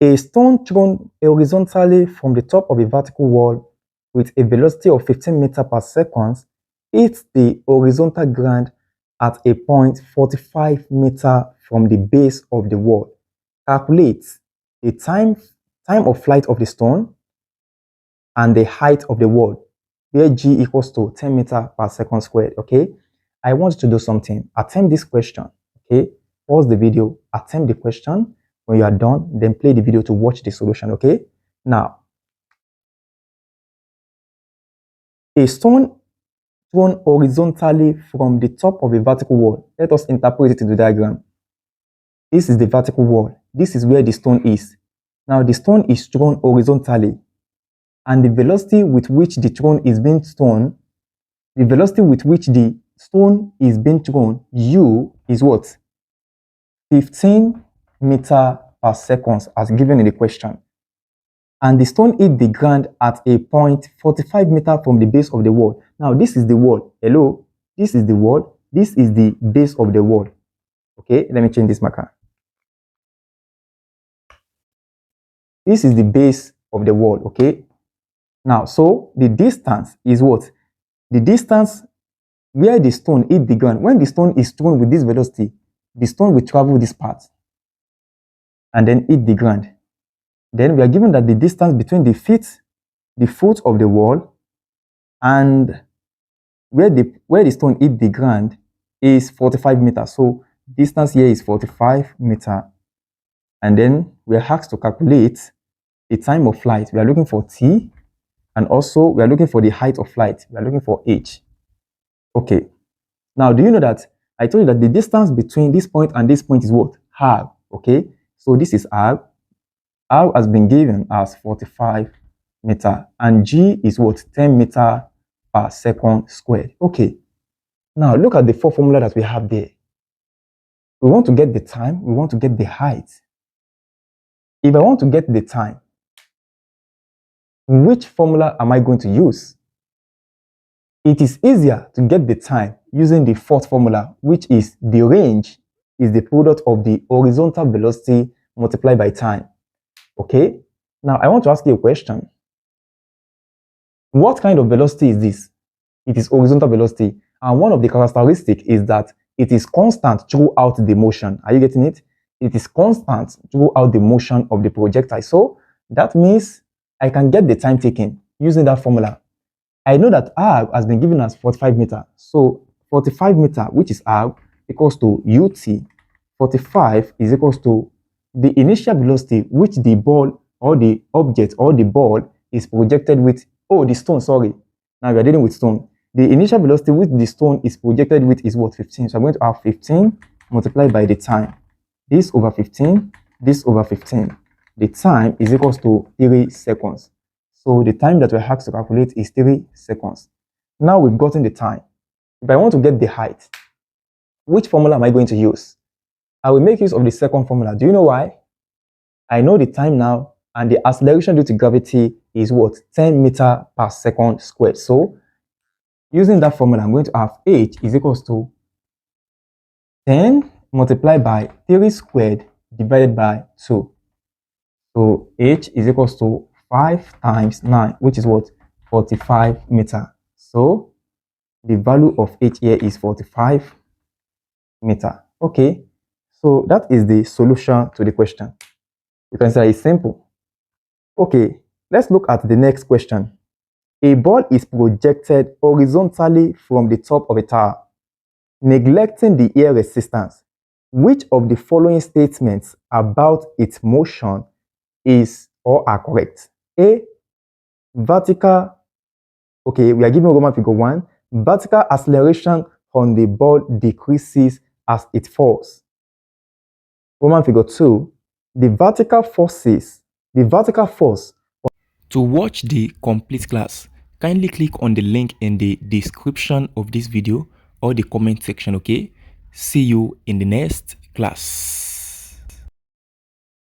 A stone thrown horizontally from the top of a vertical wall with a velocity of 15 meters per second hits the horizontal ground at a point 45 meters from the base of the wall. Calculate the time of flight of the stone and the height of the wall, where g equals to 10 meters per second squared. Okay, I want you to do something. Attempt this question. Okay, pause the video, attempt the question. When you are done, then play the video to watch the solution. Okay, now a stone thrown horizontally from the top of a vertical wall. Let us interpret it in the diagram. This is the vertical wall. This is where the stone is. Now the stone is thrown horizontally, and the velocity with which the stone is being thrown, the velocity with which the stone is being thrown, u, is what? 15 meters per second, as given in the question. And the stone hit the ground at a point 45 meters from the base of the wall. Now this is the wall. Hello, this is the wall. This is the base of the wall. Okay, let me change this marker. This is the base of the wall. Okay, now so the distance is what? The distance where the stone hit the ground. When the stone is thrown with this velocity, the stone will travel this path and then hit the ground. Then we are given that the distance between the foot of the wall, and where the stone hit the ground is 45 meters. So distance here is 45 meters. And then we are asked to calculate the time of flight. We are looking for t, and also we are looking for the height of flight. We are looking for h. Okay. Now, do you know that I told you that the distance between this point and this point is what? R. Okay. So this is R. R has been given as 45 meters, and G is what? 10 meters per second squared. Okay. Now look at the four formula that we have there. We want to get the time, we want to get the height. If I want to get the time, which formula am I going to use? It is easier to get the time using the fourth formula, which is the range is the product of the horizontal velocity multiplied by time. Okay, now I want to ask you a question. What kind of velocity is this? It is horizontal velocity, and one of the characteristics is that it is constant throughout the motion. Are you getting it? It is constant throughout the motion of the projectile. So that means I can get the time taken using that formula. I know that R has been given as 45 meters. So 45 meters, which is R, equals to ut. 45 is equals to the initial velocity which the ball or the object or the ball is projected with. Oh, the stone, sorry. Now we are dealing with stone. The initial velocity which the stone is projected with is what? 15. So I'm going to have 15 multiplied by the time. This over 15, this over 15. The time is equals to 3 seconds. So the time that we're asked to calculate is 3 seconds. Now we've gotten the time. If I want to get the height, which formula am I going to use? I will make use of the second formula. Do you know why? I know the time now, and the acceleration due to gravity is what? 10 meters per second squared. So using that formula, I'm going to have h is equals to 10 multiplied by 3 squared divided by 2. So h is equals to 5 times 9, which is what? 45 meters. So the value of h here is 45 meters. Okay, so that is the solution to the question. You can say it's simple. Okay, let's look at the next question. A ball is projected horizontally from the top of a tower, neglecting the air resistance. Which of the following statements about its motion is or are correct? A, vertical, okay, we are given Roman figure 1, vertical acceleration on the ball decreases as it falls. Roman figure 2, the vertical force. To watch the complete class, kindly click on the link in the description of this video or the comment section. Okay, see you in the next class.